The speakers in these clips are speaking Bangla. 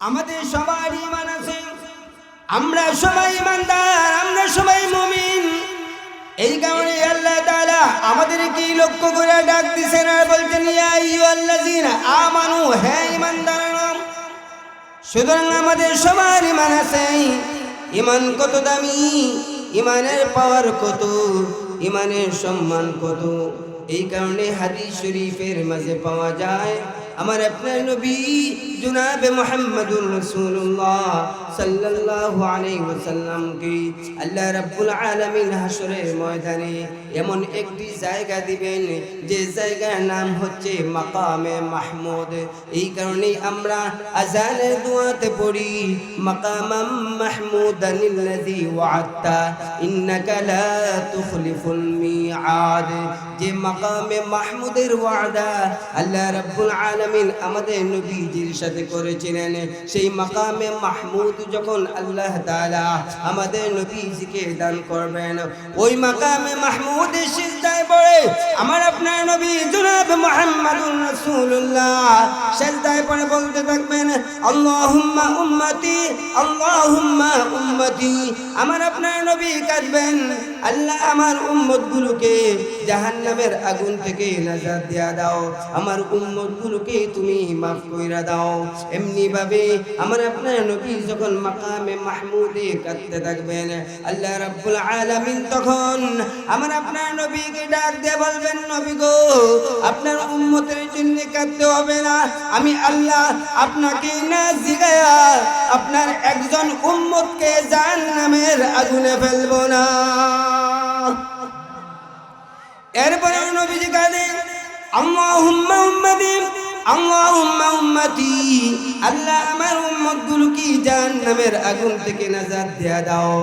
আমাদের সবার ঈমান আছে, আমরা সবাই ঈমানদার, আমরা সবাই মুমিন। এই কারণে আল্লাহ তাআলা আমাদেরকে লক্ষ্য করে ডাক দিয়েছেন আর বলছেন, ইয়া আইয়ুহাল্লাযীনা আমানু, হে ঈমানদাররা। সুতরাং আমাদের সবার ঈমান আছে। ঈমান কত দামি, ঈমানের পাওয়ার কত, ঈমানের সম্মান কত। এই কারণে হাদিস শরীফের মাঝে পাওয়া যায়, আমার আপনার নবী জনাবে মুহাম্মদুর রাসূলুল্লাহ সাল্লাল্লাহু আলাইহি ওয়াসাল্লামকে আল্লাহ রাব্বুল আলামিন হাসরের ময়দানে এমন একটি জায়গা দিবেন, যে জায়গার নাম হচ্ছে মাকামে মাহমুদ। এই কারণেই আমরা আযানের দোয়াতে পড়ি, মাকামাম মাহমুদানিল্লাযী ওয়া'আদতা ইন্নাকা লা তুখলিফুল মিআদ। যে মাকামে মাহমুদের ওয়াদা আল্লাহ রাব্বুল আলামিন আমাদের নবীজির সাথে করেছিলেন, সেই মাকামে মাহমুদ যখন আল্লাহ তাআলা আমাদের নবীজিকে দান করবেন, ওই মাকামে মাহমুদের সিজদায় পড়ে আমার আপনার নবী জনাব মুহাম্মদুর রাসূলুল্লাহ সিজদায় পড়ে বলতে থাকবেন, আল্লাহুম্মা উম্মতি, আল্লাহুম্মা উম্মতি। আমার আপনার নবী কাঁদবেন, আল্লাহ আমার উম্মতগুলোকে জাহান্নামের আগুন থেকে নাজাত দিয়া দাও, আমার উম্মতগুলোকে তুমি মাফ কইরা দাও। এমনি ভাবে আমার আপনার নবী যখন মাকামে মাহমুদে কাঁদতে থাকবেন, আল্লাহ রাব্বুল আলামিন তখন আমার আপনার নবীকে ডাক দিয়ে বলবেন, নবী গো, আপনার উম্মতের জন্য কাঁদতে হবে না, আমি আল্লাহ আপনাকে না জিগায়া আপনার একজন উম্মতকে জাহান্নামের আগুনে ফেলবো না। এরপরে নবীজি কাঁদেন, আল্লাহুম্মা উম্মতি, আল্লাহুম্মা উম্মতি। আল্লাহ আমার উম্মতগুলোকে জাহান্নামের আগুন থেকে নাজাত দিয়া দাও।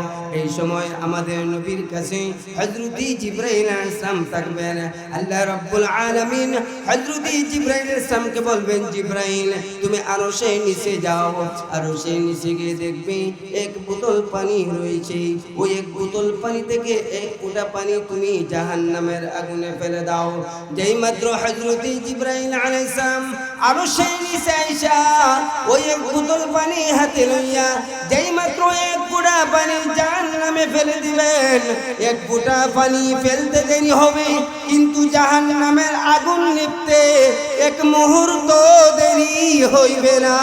এই সময় আমাদের নবীর কাছে হযরত জিবরাইল আলাইহিস সালাম থাকবেন। আল্লাহ রাব্বুল আলামিন হযরত জিবরাইল আলাইহিস সালামকে বলবেন, জিবরাইল তুমি আরশের নিচে যাও, আরশের নিচে গিয়ে দেখবে এক বোতল পানি রয়েছে, ওই এক বোতল পানি থেকে এক ফোঁটা পানি তুমি জাহান্নামের আগুনে ফেলে দাও। যেই মাত্র হযরত জিবরাইল আলাইহিস সালাম আরশের নিচে আইসা ওই এক বোতল পানি হাতে লইয়া যেই মাত্র এক ফোঁটা পানি জাহান্নামে ফেলে দিবেন, এক ফোঁটা পানি ফেলতে দেরি হবে, কিন্তু জাহান্নামের আগুন নিভতে এক মুহূর্ত দেরি হইবে না।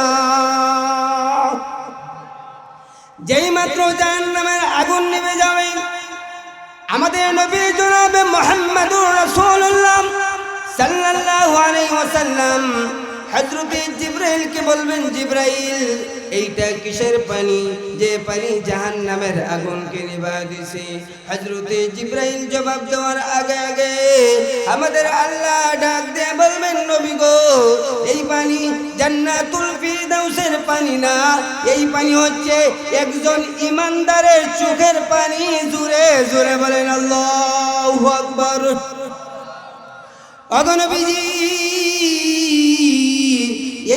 যেই মাত্র জাহান্নামের আগুন নিভে যাবে, আমাদের নবী জনাবে মুহাম্মদুর রাসূলুল্লাহ সাল্লাল্লাহু আলাইহি ওয়াসাল্লাম হযরত জিবরাইলকে বলবেন, জিবরাইল এইটা কিসের পানি, যে পানি জাহান্নামের আগুনকে নিভায় দিছে। হযরত জিবরাইল জবাব দেওয়ার আগে আগে আমাদের আল্লাহ ডাক দিয়ে বলবেন, নবী গো, এই পানি জান্নাতুল ফিরদাউসের পানি না, এই পানি হচ্ছে একজন ঈমানদারের চোখের পানি। জোরে জোরে বলেন আল্লাহু আকবার। ওগো নবীজি,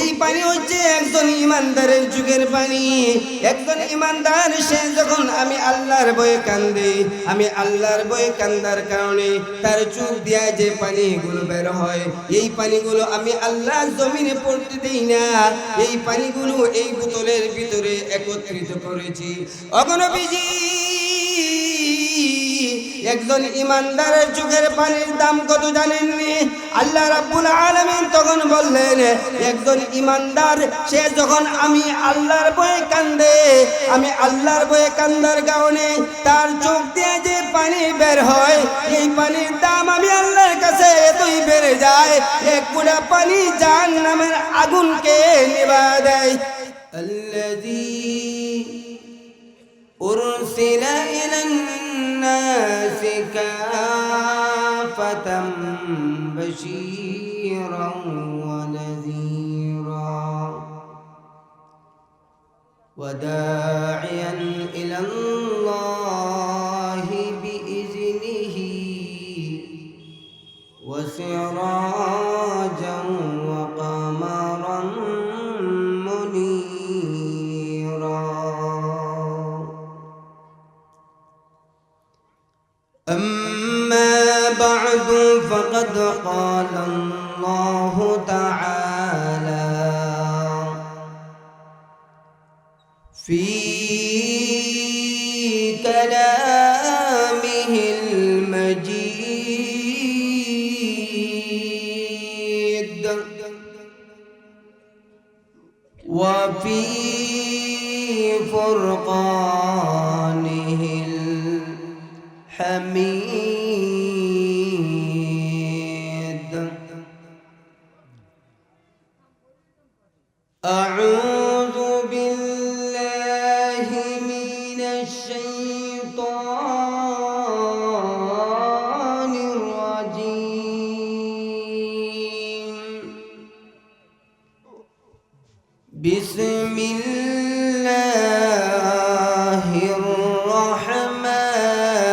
এই পানি হচ্ছে একজন ঈমানদারের চোখের পানি। একজন ঈমানদার সে যখন আমি আল্লাহর ভয়ে কান্দে, আমি আল্লাহর ভয়ে কান্দার কারণে তার চোখ দিয়া যে পানিগুলো বের হয়, এই পানিগুলো আমি আল্লাহ জমিনে পড়তে দেই না, এই পানিগুলো এই বোতলের ভিতরে একত্রিত করেছি। ওগো নবীজি, একজন ঈমানদারের চোখের পানির দাম কত জানেননি? আল্লাহ রাব্বুল আলামিন তখন বললেন, একজন ঈমানদার সে যখন আমি আল্লাহর ভয়ে কান্দে, আমি আল্লাহর ভয়ে কান্দার কারণে তার চোখ দিয়ে যে পানি বের হয়, এই পানির দাম আমি আল্লাহর কাছে এতই বেড়ে যায়, এক ফোঁটা পানি জাহান্নামের আগুনকে নিভায় দেয়। আল্লাযী উরসিলা ইলান الناس كافة بشيرا ونذيرا وداعيا إلى الله بإذنه وسراجا وقمرا منيرا. أما بعد فقد قال الله تعالى في كلامه المجيد وفي فرقانه الحميد أعوذ بالله من الشيطان الرجيم بسم الله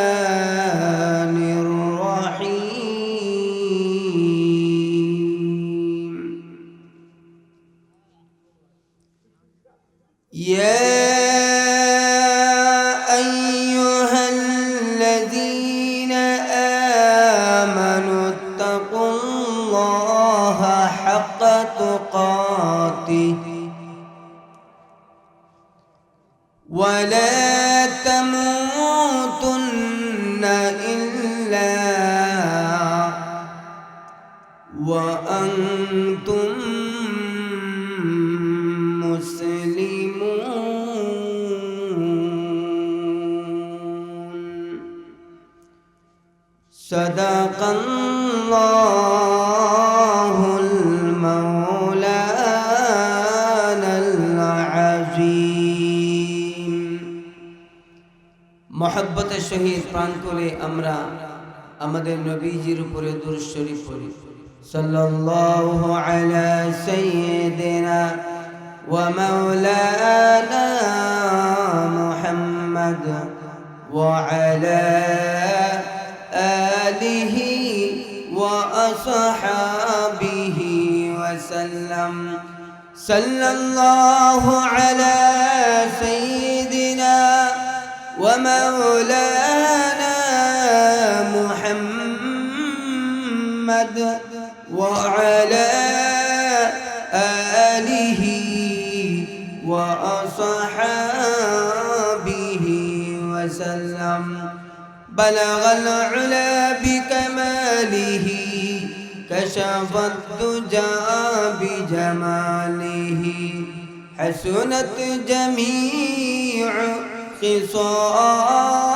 الرحمن الرحيم يا أيها الذين آمنوا اتقوا الله حق تقاته ولا تموتن إلا وأنتم مسلمون صدق الله المولانا العظيم محبতের সহিত প্রাণ করে আমরা আমাদের নবীজির উপরে দুরূদ শরীফ পড়ি সাল্লাল্লাহু আলা সাইয়্যিদিনা ওয়া মাওলানা মুহাম্মদ ওয়া আলা আলিহি ওয়া আসহাবিহি ওয়া সাল্লাম সাল্লাল্লাহু আলা সাইয়্যিদিনা ومولانا محمد وعلى آله وأصحابه وسلم بلغ العلا بكماله كشف الدجى بجماله حسنت جميع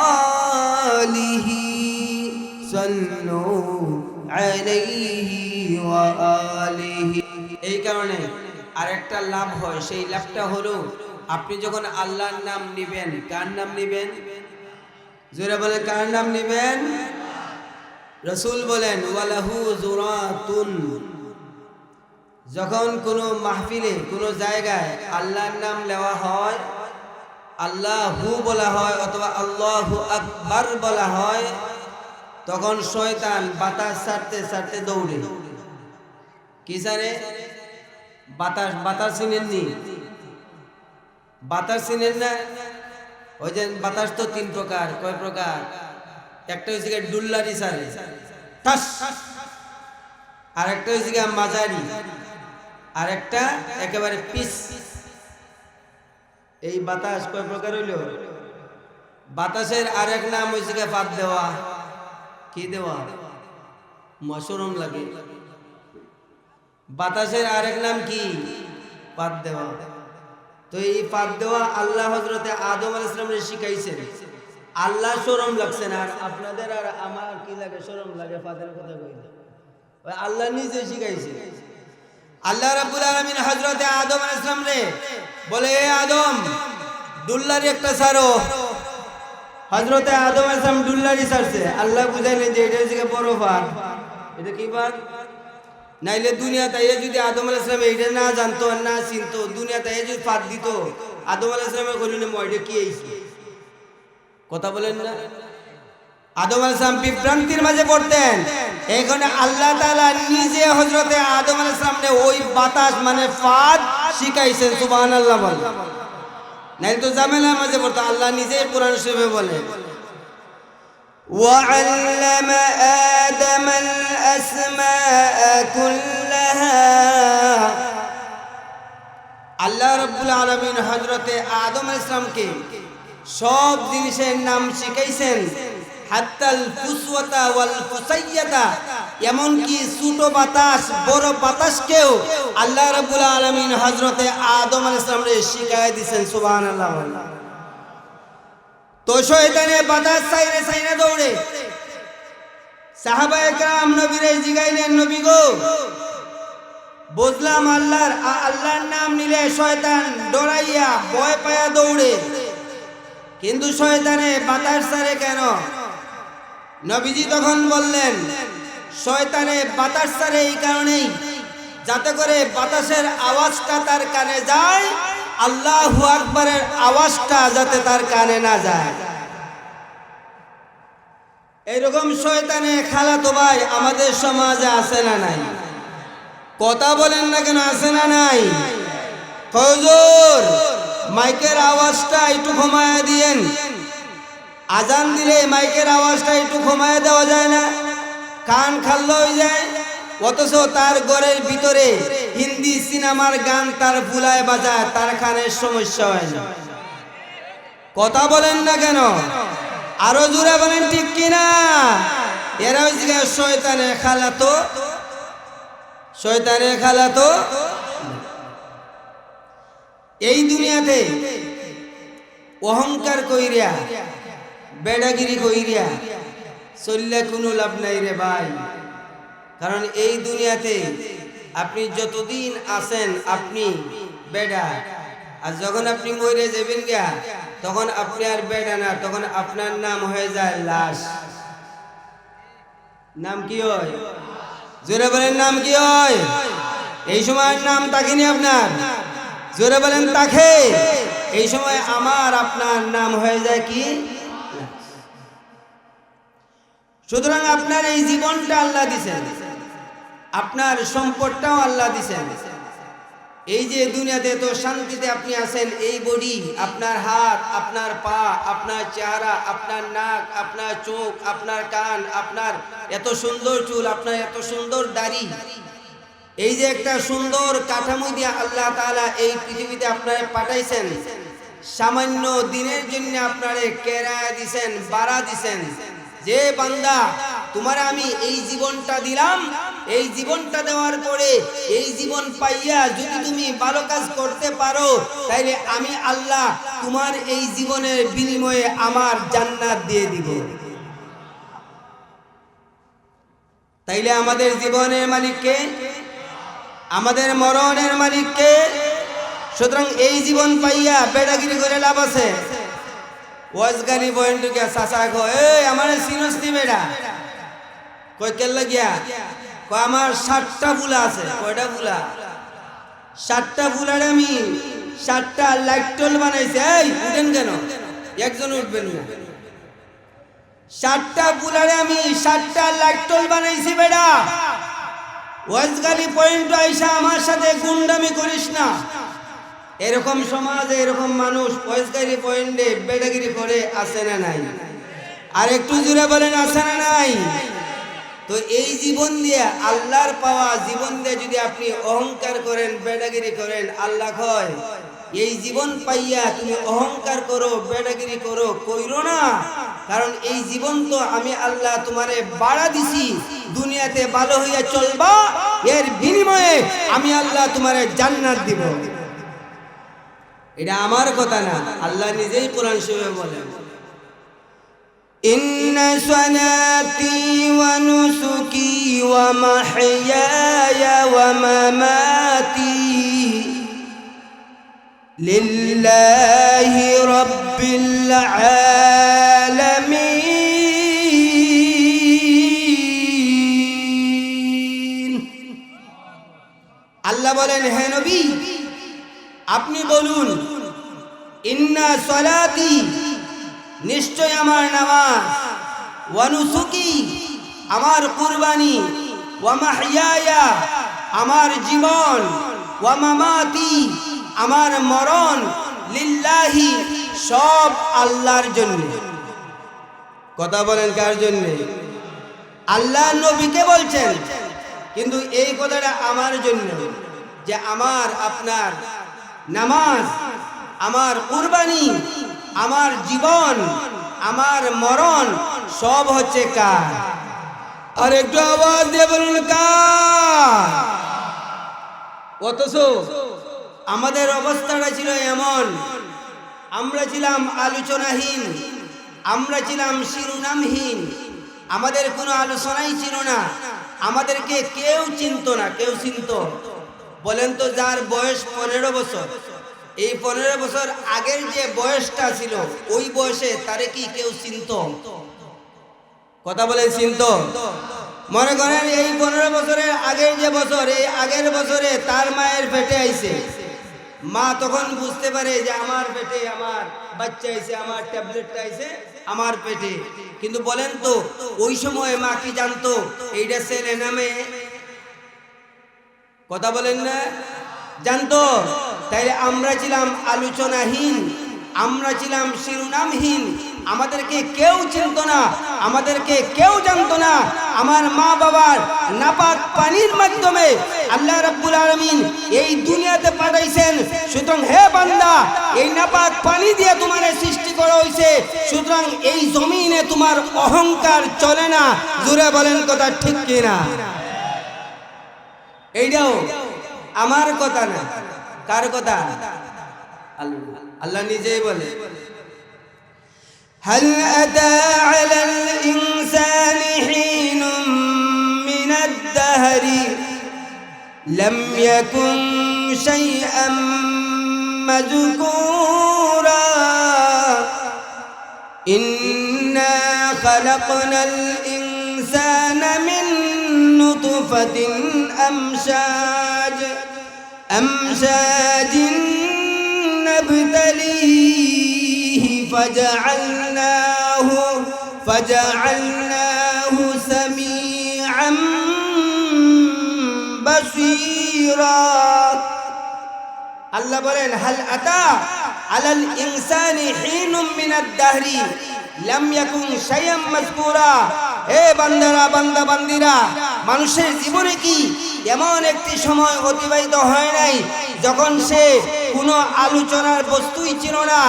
خصاله صلوا عليه وآله এই কারণে আরেকটা লাভ হয় সেই লাভটা হলো আপনি যখন আল্লাহর নাম নেবেন কার নাম নেবেন জোরে বলে কার নাম নেবেন রাসূল বলেন ওয়ালাহু জুরাতুন যখন কোনো মাহফিলে কোনো জায়গায় আল্লাহর নাম নেওয়া হয় আল্লাহু বলা হয় অথবা আল্লাহু আকবার বলা হয় তখন শয়তান বাতাস ছাড়তে ছাড়তে দৌড়ে কি জানে বাতাস বাতাস চিনেননি বাতাস চিনেন না ওই যে বাতাস তো তিন প্রকার কয় প্রকার একটা হচ্ছে ডুল্লারি সারে টাস আর একটা হচ্ছে মাঝারি আর একটা একেবারে পিস এই বাতাস কয় প্রকার হইল বাতাসের আরেক নাম হইছে ফাঁদ দেওয়া কি দেওয়া মশরম লাগে বাতাসের আরেক নাম কি ফাঁদ দেওয়া তো এই ফাঁদ দেওয়া আল্লাহ হযরতে আদম আলাইহিস সালামকে শিখাইছেন আল্লাহ শরম লাগছে না আর আপনাদের আর আমার কি লাগে শরম লাগে ফাঁদের কথা কইলে ওই আল্লাহ নিজে শিখাইছে আল্লাহ রাব্বুল আলামিন হযরতে আদম আলাইহিস সালামকে বলে এ আদম ডুল্লারি একটা ছাড়ো হযরতে আদম আলাইহিস সালাম ডুল্লারি ছাড়ছে আল্লাহ বুঝাইলেন যে এটা হচ্ছে বড় ফাঁদ এটা কি ফাঁদ নাইলে দুনিয়াতে এ যদি আদম আলাইহিস সালাম এটা না জানতো না চিনতো দুনিয়াতে এ যদি ফাঁদ দিত আদম আলাইহিস সালামের কইলেন মইটা কি হইছে কথা বলেন না আদম আলাইহিস সালাম বিভ্রান্তির মাঝে পড়তেন এখানে আল্লাহ তাআলা নিজে হযরতে আদম আলাইহিস সালামকে ওই বাতাস মানে ফাঁদ শিখাইছেন সুবহানাল্লাহ বল নাইলে তো ঝামেলার মাঝে পড়তো আল্লাহ নিজে কোরআন শরীফে বলেন وعلم آدم الأسماء كلها আল্লাহ রাব্বুল আলামিন হযরতে আদম আলাইহিস সালামকে সব জিনিসের নাম শিখাইছেন, হাত্তাল ফুসওয়াতা ওয়াল ফুসাইয়াতা, এমন কি ছোট বাতাস বড় বাতাসকেও আল্লাহ রাব্বুল আলামিন হযরতে আদম আলাইহিস সালামকে শিখায় দিয়েছেন। সুবহানাল্লাহ। তো শয়তানে বাতাস চাইরে চাইরে দৌড়ে, সাহাবায়ে কেরাম নবীরে জিগাইলেন, নবী গো, বুঝলাম আল্লাহর নাম নিলে শয়তান ডরাইয়া ভয় পায়া দৌড়ে, কিন্তু শয়তানে বাতাস ছাড়ে কেন? নবীজি তখন বললেন, শয়তানে বাতাস ছাড়ে এই কারণেই, যাতে করে বাতাসের আওয়াজটা তার কানে যায়, আল্লাহু আকবারের আওয়াজটা যাতে তার কানে না যায়। এরকম শয়তানে খালাতো ভাই আমাদের সমাজে আছে না নাই? কথা বলেন না কেন, আছে না নাই? হুজুর মাইকের আওয়াজটা একটু কমায় দিয়েন, আজান দিলে মাইকের আওয়াজটা একটু কমায় দেওয়া যায় না? কান খাল্লা হয়ে যায়, অথচ তার ঘরের ভিতরে হিন্দি সিনেমার গান তার ভুলায় বাজায়, তার কানের সমস্যা হয় না। কথা বলেন না কেন? আরো জোরে বলেন ঠিক কিনা? এরা হচ্ছে শয়তানে খালাতো, শয়তানে খালাতো। এই দুনিয়াতে অহংকার কইরিয়া বেড়াগিরি কইরিয়া চললে কোনো লাভ নাই রে ভাই। কারণ এই দুনিয়াতে আপনি যতদিন আছেন আপনি বেড়া, আর যখন আপনি মরে যাবেন গা তখন আপনি আর বেড়া না, তখন আপনার নাম হয়ে যায় লাশ। নাম কি হয়? জোরে বলেন নাম কি হয়? এই সময় নাম তাকিনি আপনার, জোরে বলেন তাকে। এই সময় আমার আপনার নাম হয়ে যায় কি? সুতরাং আপনার এই জীবনটা আল্লাহ দিছেন, আপনার সম্পদটাও আল্লাহ দিছেন। এই যে দুনিয়াতে তো শান্তিতে আপনি আছেন, এই বডি, আপনার হাত, আপনার পা, আপনার চেহারা, আপনার নাক, আপনার চোখ, আপনার কান, আপনার এত সুন্দর চুল, আপনার এত সুন্দর দাড়ি, এই যে একটা সুন্দর কাঠামো দিয়ে আল্লাহ তাআলা এই পৃথিবীতে আপনারে পাঠাইছেন, সামান্য দিনের জন্য আপনারে কেরায়া দিছেন, বাড়া দিছেন, যে বান্দা তোমার আমি এই জীবনটা দিলাম, এই জীবনটা দেওয়ার পরে এই জীবন পাইয়া যদি তুমি ভালো কাজ করতে পারো, তাইলে আমি আল্লাহ তোমার এই জীবনের বিনিময়ে আমার জান্নাত দিয়ে দিব। তাইলে আমাদের জীবনের মালিককে, আমাদের মরণের মালিককে। সুতরাং এই জীবন পাইয়া বেড়াগিরি করে লাভ আছে? ওয়াজগারি বয়েন্টুকে চাচা কয়, এই আমার সিনস্তি বেড়া কই কেল্লা গিয়া কয় আমার 7টা ফুলা আছে। কয়টা ফুলা? 7টা ফুলার আমি 7টা লাইটল বানাইছে। এই উঠেন কেন? একজন উঠবেন না। 7টা ফুলারে আমি 7টা লাইটল বানাইছি বেড়া। ওয়াজগারি পয়েন্ট আইসা আমার সাথে গুন্ডামি করিস না। এরকম সমাজে এরকম মানুষ ওয়াজগারি পয়েন্টে বেড়াগিরি করে আছে না নাই? আর একটু জোরে বলেন আছে না নাই? তো এই জীবন দিয়ে আল্লাহর পাওয়া জীবন দিয়ে যদি আপনি অহংকার করেন, বেড়াগিরি করেন, আল্লাহ কয় এই জীবন পাইয়া তুমি অহংকার করো, বেড়াগিরি করো, কইরো না। কারণ এই জীবন তো আমি আল্লাহ তোমারে বাড়া দিছি, দুনিয়াতে ভালো হইয়া চলবা, এর বিনিময়ে আমি আল্লাহ তোমারে জান্নাত দিব। এটা আমার কথা না, আল্লাহ নিজেই কোরআন শরীফে বলেন, ইন্না সালাতি ওয়া নুসুকি ওয়া মাহইয়ায়া ওয়া মামাতি লিল্লাহি রাব্বিল আলামিন। আল্লাহ বলেন, হে নবী আপনি বলুন, ইন্না সালাতি নিশ্চয় আমার নামাজ, ওয়া নুসুকি আমার কুরবানি, ওয়া মাহইয়ায়া আমার জীবন, ওয়া মামাতি আমার মরণ, লিল্লাহি সব আল্লাহর জন্য। কথা বলেন কার জন্য? আল্লাহ নবীকে বলছেন, কিন্তু এই কথাটা আমার জন্য, যে আমার আপনার নামাজ, আমার কুরবানি, আমার জীবন, আমার মরণ সব হচ্ছে কার? আর একটু আওয়াজ দিয়ে বলুন কার? অথচ আমাদের অবস্থাটা ছিল এমন, আমরা ছিলাম আলোচনাহীন, আমরা ছিলাম শিরোনামহীন, আমাদের কোনো আলোচনাই ছিল না, আমাদেরকে কেউ চিনত না। কেউ চিনত? বলেন তো, যার বয়স 15 বছর, এই 15 বছর আগের যে বয়সটা ছিল ওই বয়সে তারে কি কেউ চিনত? কথা বলেন, চিনত? মনে করেন এই 15 বছরের আগের যে বছর, এই আগের বছরে তার মায়ের পেটে আইছে, মা তখন বুঝতে পারে যে আমার পেটে আমার বাচ্চা আইছে, আমার ট্যাবলেটটা আইছে আমার পেটে। কিন্তু বলেন তো ওই সময় মা কি জানতো এইটা ছেলে নামে? কথা বলেন না? জানতো? তাইলে আমরা ছিলাম আলোচনাহীন, আমরা ছিলাম শিরোনামহীন, আমাদেরকে কেউ চিনত না, আমাদেরকে কেউ জানতো না। আমার মা বাবার নাপাক পানির মাধ্যমে আল্লাহ রাব্বুল আলামিন এই দুনিয়াতে পাঠাইছেন। সুতরাং হে বান্দা, এই নাপাক পানি দিয়ে তোমার সৃষ্টি করা হয়েছে, সুতরাং এই জমিনে তোমার অহংকার চলে না। জোরে বলেন কথা ঠিক কিনা? এইটাও আমার কথা না, কার কথা? আল্লাহ নিজেই বলে, هل أتى على الإنسان حين من الدهر لم يكن شيئا مذكورا إنا خلقنا الإنسان من نطفة أمشاج نبتليه فجعلناه سميعا بصيرا। আল্লাহ বলেন, হাল আতা আলাল ইনসানি হিনুম মিনাদ দাহরি লাম ইয়াকুন শাইআম মাযকুরা। হে বান্দারা, বান্দা বান্দিরা, মানুষের জীবনে কি এমন একটি সময় অতিবাহিত হয় নাই যখন সে কোনো আলোচনার বস্তুই ছিল না?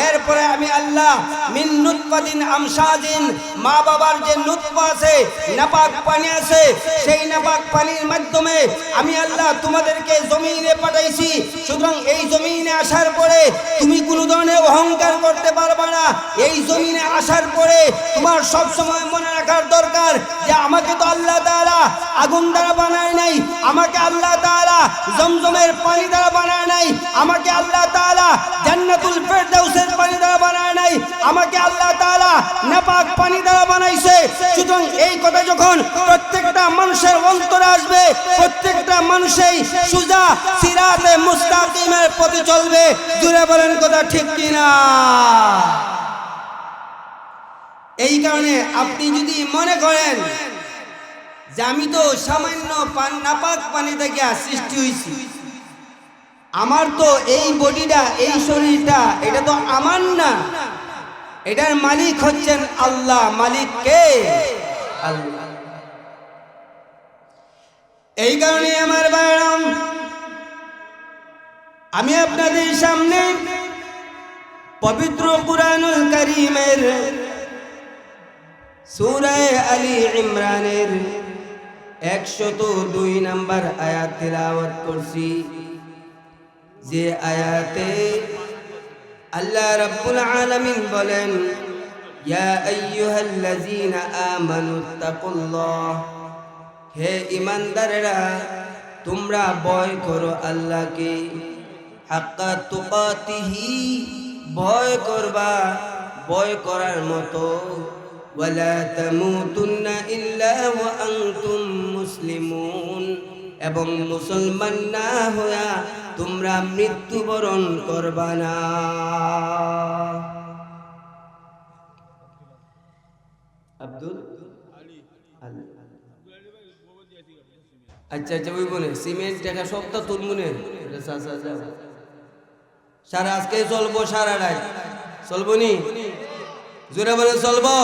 এরপরে আমি আল্লাহ মিন নুতফাতিন আমশাজিন, মা বাবার যে নুতফা আছে, নাপাক পানি আছে, সেই নাপাক পানির মাধ্যমে আমি আল্লাহ তোমাদেরকে জমিনে পাঠাইছি। সুতরাং এই জমিনে আসার পরে তুমি কোনো ধরনের অহংকার করতে পারবে না। এই জমিনে আসার পরে তোমার সব সময় মনে রাখার দরকার যে আমাকে তো আল্লাহ তাআলা আগুন দ্বারা বানায় নাই, আমাকে আল্লাহ তাআলা জমজমের পানি দ্বারা বানায় নাই, আমাকে আল্লাহ তাআলা জান্নাতুল ফেরদাউসের পানি দ্বারা বানায় নাই, আমাকে আল্লাহ তাআলা নাপাক পানি দ্বারা বানাইছে। সুতরাং এই কথা যখন প্রত্যেকটা মানুষের অন্তরে আসবে, প্রত্যেকটা মানুষই সুজা সিরাতে মুস্তাকিমের পথে চলবে। জোরে বলেন কথা ঠিক কিনা? এই কারণে আপনি যদি মনে করেন যে আমি তো সামান্য নাপাক পানি থেকে সৃষ্টি হয়েছি, আমার তো এই বডিটা, এই শরীরটা, এটা তো আমার না, এটার মালিক হচ্ছেন আল্লাহ। মালিক কে? আল্লাহ। এই কারণে আমার ভাইরা, আমি আপনাদের সামনে পবিত্র কুরআনুল কারীমের সূরা আলী ইমরানের 102 নম্বর আয়াত তিলাওয়াত করছি, যে আয়াতে আল্লাহ রাব্বুল আলামিন বলেন, ইয়া আইয়ুহাল্লাযীনা আমানুত্তাকুল্লাহ, হে ঈমানদারেরা তোমরা ভয় করো আল্লাহকে, হাক্কা তুকাতিহি, ভয় করবা ভয় করার মতো, ওয়ালা তামুতুন্না ইল্লা ওয়া আনতুম মুসলিমুন, এবং মুসলমান না হইয়া তোমরা মৃত্যুবরণ করবা না। আব্দুল আচ্ছা আচ্ছা, ওই বলে সিমেন্ট টাকা সবটা তোর মনে সারা আজকে চলবো, সারা রাত চলবো নি? জোরে বলে চলবো,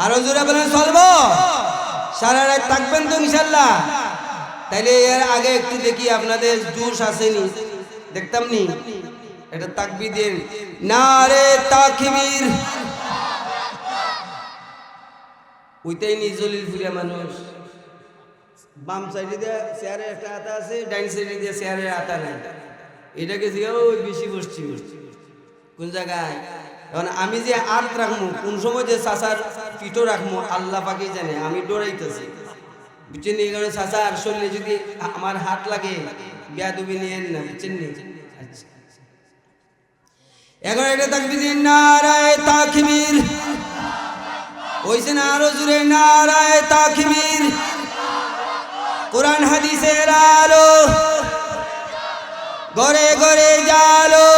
আরো জোরে বলে চলবো, সারা রাত থাকবেন তো ইনশাল্লাহ? তাইলে এর আগে একটু দেখি আপনাদের জোশ আসেনি, দেখতাম নি এটা তাকবীর দেন নারে তাকবীর ওইটাই নি জলিলপুরিয়া মানুষ বাম সাইডে দিয়ে চেয়ারের একটা আতা আছে ডাইন সাইডে দিয়ে চেয়ারের আতা নাই এটাকে যে ওই বেশি বসছি কোন জায়গায় কারণ আমি যে আট রাখবো কোন সময় যে চাচার পিঠও রাখবো আল্লাহ পাকেই জানে আমি ডরাইতেছি বুঝছেন এই কারণে চাচার শরীরে যদি আমার হাত লাগে বেয়াদবি নিয়েন না বুঝছেন নি আচ্ছা এখন এটা তাকবীর দিন নারায়ে তাকবীর ওইছে না আরো জোরে নারায়ে তাকবীর কোরআন হাদিসের আলো ঘরে ঘরে জালো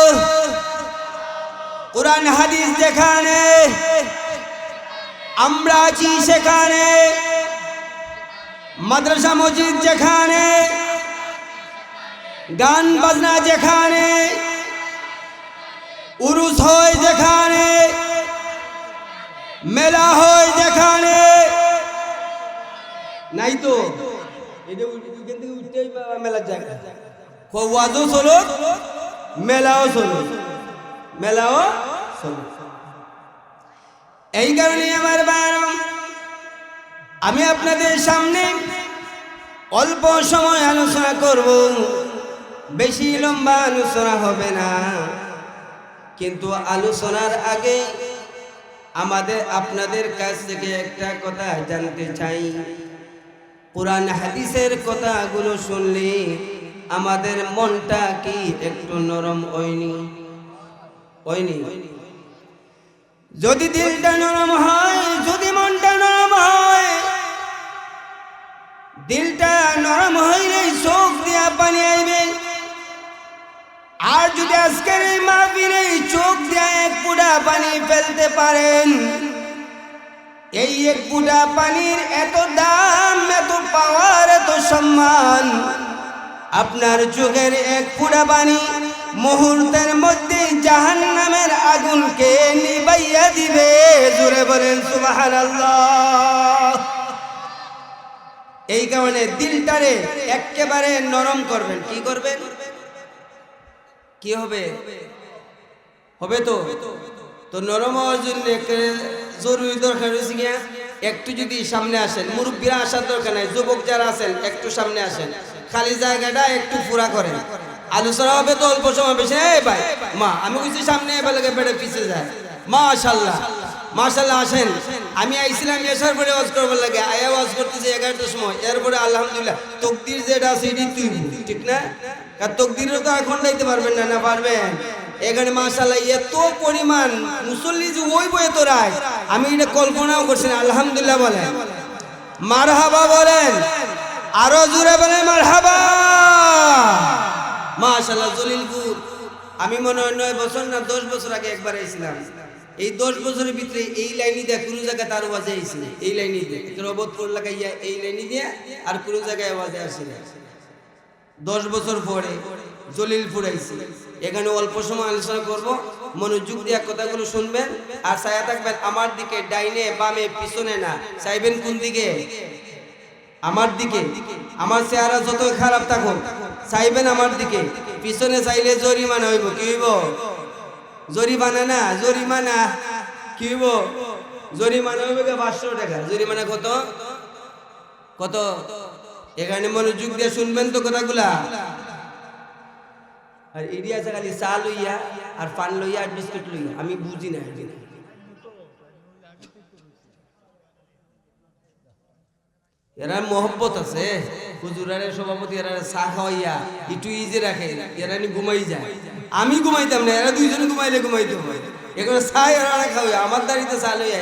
কোরআন হাদিস যেখানে আমরা আছি সেখানে মাদ্রাসা মসজিদ যেখানে গান বাজনা যেখানে উরুস হয় যেখানে মেলা হয় যেখানে নাই তো এটা ওইখান থেকে উঠতেই মেলার জায়গা ওয়াজও চলো মেলাও চলো মেলাও চলো এই কারণে আমার বারম আমি আপনাদের সামনে অল্প সময় আলোচনা করব বেশি লম্বা আলোচনা হবে না কিন্তু আলোচনার আগে আপনাদের কাছ থেকে একটা কথা জানতে চাই কোরআন হাদিসের কথাগুলো শুনলে আমাদের মনটা কি একটু নরম হয়নি যদি দিলটা নরম হয় যদি মনটা নরম হয় দিলটা নরম হইলে চোখ দিয়া পানি আইবে আর যদি আজকের এই মাহফিলে চোখ দিয়া এক ফুটা পানি ফেলতে পারেন এই এক ফুটা পানির এত দাম এত পাওয়ার এত সম্মান আপনার চোখের এক ফুটা পানি মুহূর্তের মধ্যে জাহান্নামের আগুনকে নিভাইয়া দিবে জোরে বলেন সুবহানাল্লাহ এই কারণে দিলটারে একেবারে নরম করবেন কি করবেন কি হবে তো নরম হওয়ার জন্য জরুরি দরকার হয়েছে গিয়া একটু যদি সামনে আসেন মুরব্বীরা আসার দরকার নাই যুবক যারা আছেন একটু সামনে আসেন খালি জায়গাটা একটু পুরা করেন আলোচনা হবে তো অল্প সময় বেশি এই ভাই মা আমি বুঝছি সামনে এবারে বেড়ে পিছিয়ে যায় মাশাআল্লাহ আসেন আমি আইছিলাম এসার পরে ওয়াজ করবার লাগে আয়া ওয়াজ করতেছি 11টার সময় এরপরে আলহামদুলিল্লাহ তাকদীর যেটা আছে এটাই তুই ঠিক না আর তাকদীরও তো এখন দিতে পারবেন না পারবেন এখানে মাশাআল্লাহ এত পরিমাণ মুসল্লি যে ওই বয়ে তোরায় আমি এটা কল্পনাও করছি না আলহামদুলিল্লাহ বলেন মারহাবা বলেন আরো জোরে বলেন মারহাবা মাশাআল্লাহ জলিলপুর আমি মনে হয় 9 বছর না 10 বছর আগে একবার আইছিলাম এই 10 বছরের ভিতরে এই লাইনই দিয়ে কোন জায়গায় তার ওয়াজে আইছিল এই লাইনই দিয়ে রবতপুর লাগাইয়া এই লাইনই দিয়ে আর কোন জায়গায় ওয়াজে আসছিল 10 বছর পরে জলিলপুর আইছি এখানে অল্প সময় আলোচনা করব মনোযোগ দিয়ে কথাগুলো শুনবেন আর ছায়া থাকবেন আমার দিকে ডাইনে বামে পিছনে না চাইবেন কোন দিকে আমার দিকে আমার চেহারা যত খারাপ থাকুক চাইবেন আমার দিকে পিছনে চাইলে জরিমানা হইব কি হইব জরিমানা কি হইব জরিমানা হইব 500 টাকা জরিমানা কত এখানে মনোযোগ দিয়ে শুনবেন তো কথাগুলা আর এরিয়া আছে খালি চা লইয়া আর পান লইয়া আর বিস্কুট লইয়া আমি বুঝি না এরা মহব্বত আছে হুজুরের সভাপতি এরা চা খাওয়াইয়া একটু ইজি রাখে এরা নি ঘুমাই যায় আমি ঘুমাইতাম না এরা দুইজনে ঘুমাইলে ঘুমাইতে হয় এখানে চা এরা খাওয়াই আমার দাঁড়িতে চা লইয়া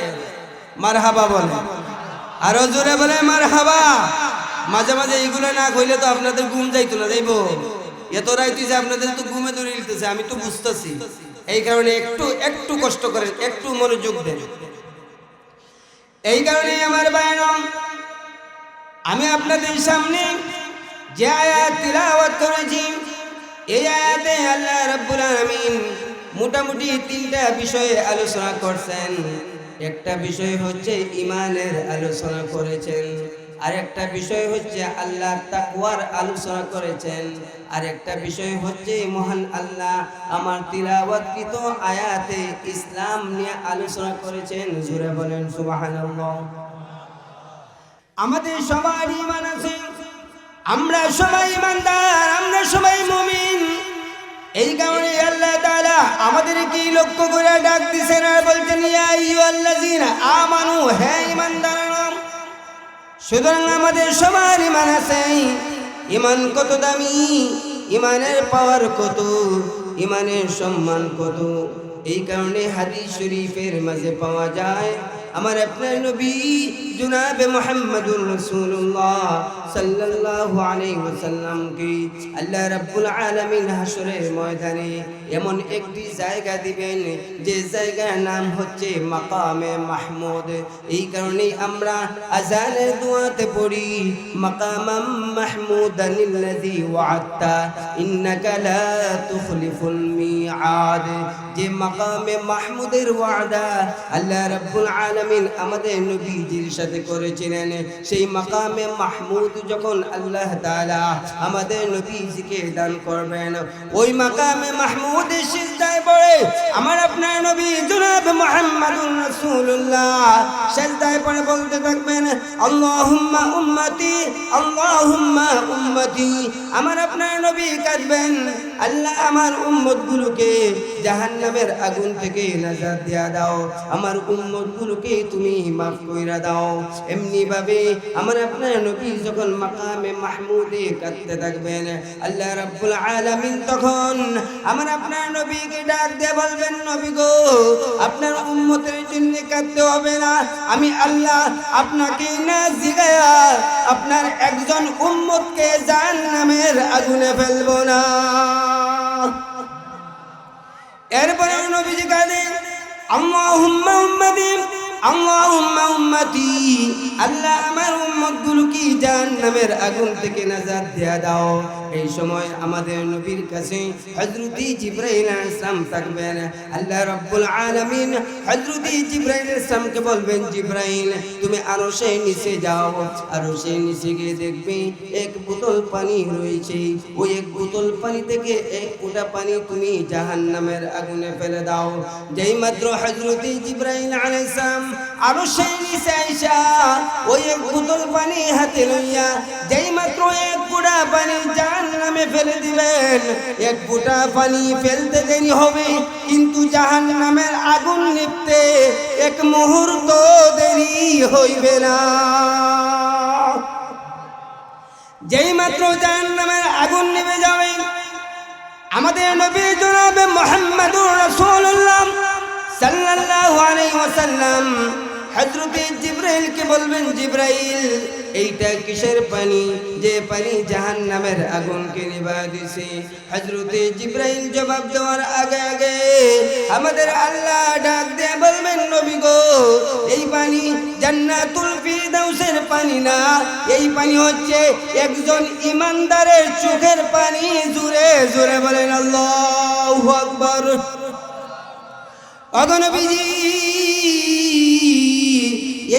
মারহাবা বলে আরো জোরে বলে মারহাবা মাঝে মাঝে এইগুলো না কইলে তো আপনাদের ঘুম যাইতো না যাইবো এত রাইতে যে আপনাদের তো ঘুমে ধরে নিতেছে আমি তো বুঝতেছি এই কারণে একটু কষ্ট করেন একটু মনোযোগ দেন এই কারণে আমার বায়ান আমি আপনাদের সামনে যে আয়াত তিলাওয়াত করেছি এই আয়াতে আল্লাহ রাব্বুল আলামিন মোটামুটি 3টা বিষয়ে আলোচনা করছেন একটা বিষয় হচ্ছে ঈমানের আলোচনা করেছেন আর একটা বিষয় হচ্ছে আল্লাহর তাকওয়ার আলোচনা করেছেন আরেকটা বিষয় হচ্ছে মহান আল্লাহ আমার তিলাওয়াতকৃত আয়াতে ইসলাম নিয়ে আলোচনা করেছেন। জোরে বলেন সুবহানাল্লাহ। আমাদের সবার ঈমান আছে, আমরা সবাই ঈমানদার, আমরা সবাই মুমিন। এই কারণে আল্লাহ তাআলা আমাদেরকে লক্ষ্য করে ডাক দিয়েছেন আর বলছেন ইয়া আইয়ুহাল্লাযীনা আমানু, হে ঈমানদাররা। সুতরাং আমাদের সবার ঈমান আছে। ঈমান কত দামি, ঈমানের পাওয়ার কত, ঈমানের সম্মান কত। এই কারণে হাদিস শরীফের মাঝে পাওয়া যায় আমার আপনার নবী জনাবে মুহাম্মদুর রাসূলুল্লাহ সাল্লাল্লাহু আলাইহি ওয়াসাল্লাম কে আল্লাহ রাব্বুল আলামিন হাসরের ময়দানে এমন একটি জায়গা দিবেন যে জায়গার নাম হচ্ছে মাকামে মাহমুদ। এই কারণেই আমরা আযানের দোয়াতে পড়ি মাকামাম মাহমুদানিল্লাযী ওয়া'আদতা ইন্নাকা লা তুখলিফুল মিআদ। যে মাকামে মাহমুদের ওয়াদা আল্লাহ রাব্বুল আলামিন আমাদের নবীজির সাথে করেছিলেন, সেই মাকামে মাহমুদ যখন আল্লাহ তাআলা আমাদের নবীজিকে দান করবেন, ওই মাকামে মাহমুদের সিজদায় পড়ে আমার আপনার নবী জনাব মুহাম্মদুর রাসূলুল্লাহ সিজদায় পড়ে বলতে থাকবেন আল্লাহুম্মা উম্মতি, আল্লাহুম্মা উম্মতি। আমার আপনার নবী কাঁদবেন, আল্লাহ আমার উম্মতগুলোকে জাহান্নামের আগুন থেকে নাজাত দিয়া দাও, আমার উম্মতগুলোকে তুমি মাফ কইরা দাও। এমনি ভাবে আমার আপনার নবী যখন মাকামে মাহমুদে কাঁদতে থাকবেন, আল্লাহ রাব্বুল আলামিন তখন আমার আপনার নবীকে ডাক দিয়ে বলবেন নবী গো, আপনার উম্মতের জন্য কাঁদতে হবে না, আমি আল্লাহ আপনাকে না জিগায়া আপনার একজন উম্মতকে জাহান্নামের আগুনে ফেলবো না। এরপরে নবীজি কাঁদেন আল্লাহুম্মা উম্মতি, আল্লাহুম্মা উম্মতি। আল্লাহ আমার উম্মতগুলোকে জাহান্নামের আগুন থেকে নাজাত দিয়া দাও। এই সময় আমাদের নবীর কাছে হযরত জিবরাইল আলাইহিস সালাম থাকবেন। আল্লাহ রাব্বুল আলামিন হযরত জিবরাইল আলাইহিস সালামকে বলবেন জিবরাইল তুমি আরশের নিচে যাও, আরশের নিচে গিয়ে দেখবে এক বোতল পানি রয়েছে, ওই এক বোতল পানি থেকে এক ফোঁটা পানি তুমি জাহান্নামের আগুনে ফেলে দাও। যেই মাত্র হযরত জিবরাইল আলাইহিস সালাম আরশের নিচে আইসা ওই এক বোতল পানি হাতে লইয়া যেই মাত্র এক ফোঁটা পানি জাহান্নামে ফেলে দিবেন, এক ফোঁটা পানি ফেলতে দেরি হবে কিন্তু জাহান্নামের আগুন নিভতে এক মুহূর্ত দেরি হইবে না। যেই মাত্র জাহান্নামের আগুন নিভে যাবে, আমাদের নবী জনাবে মুহাম্মদুর রাসূলুল্লাহ সাল্লাল্লাহু আলাইহি ওয়াসাল্লাম হযরত জিবরাইলকে বলবেন জিবরাইল এইটা কিসের পানি, যে পানি জাহান্নামের আগুনকে নিভা দিছে। হযরত জিবরাইল জবাব দেওয়ার আগে আগে আমাদের আল্লাহ ডাক দিয়ে বলবেন নবী গো, এই পানি জান্নাতুল ফিরদাউসের পানি না, এই পানি হচ্ছে একজন ঈমানদারের চোখের পানি। জোরে জোরে বলেন আল্লাহু আকবার। ওগো নবীজি,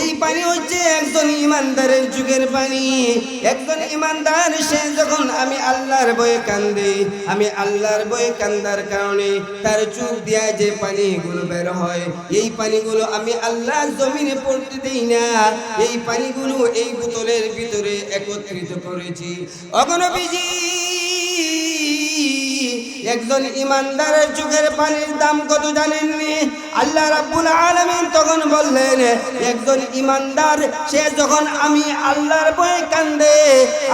এই পানি হচ্ছে একজন ঈমানদারের চোখের পানি। একজন ঈমানদার সে যখন আমি আল্লাহর ভয়ে কান্দে, আমি আল্লাহর ভয়ে কান্দার কারণে তার চোখ দিয়া যে পানিগুলো বের হয়, এই পানিগুলো আমি আল্লাহ জমিনে পড়তে দেই না, এই পানিগুলো এই বোতলের ভিতরে একত্রিত করেছি। ওগো নবীজি, একজন ঈমানদারের চোখের পানির দাম কত জানেননি? আল্লাহ রাব্বুল আলামিন তখন বললেন একজন ঈমানদার সে যখন আমি আল্লাহর ভয়ে কান্দে,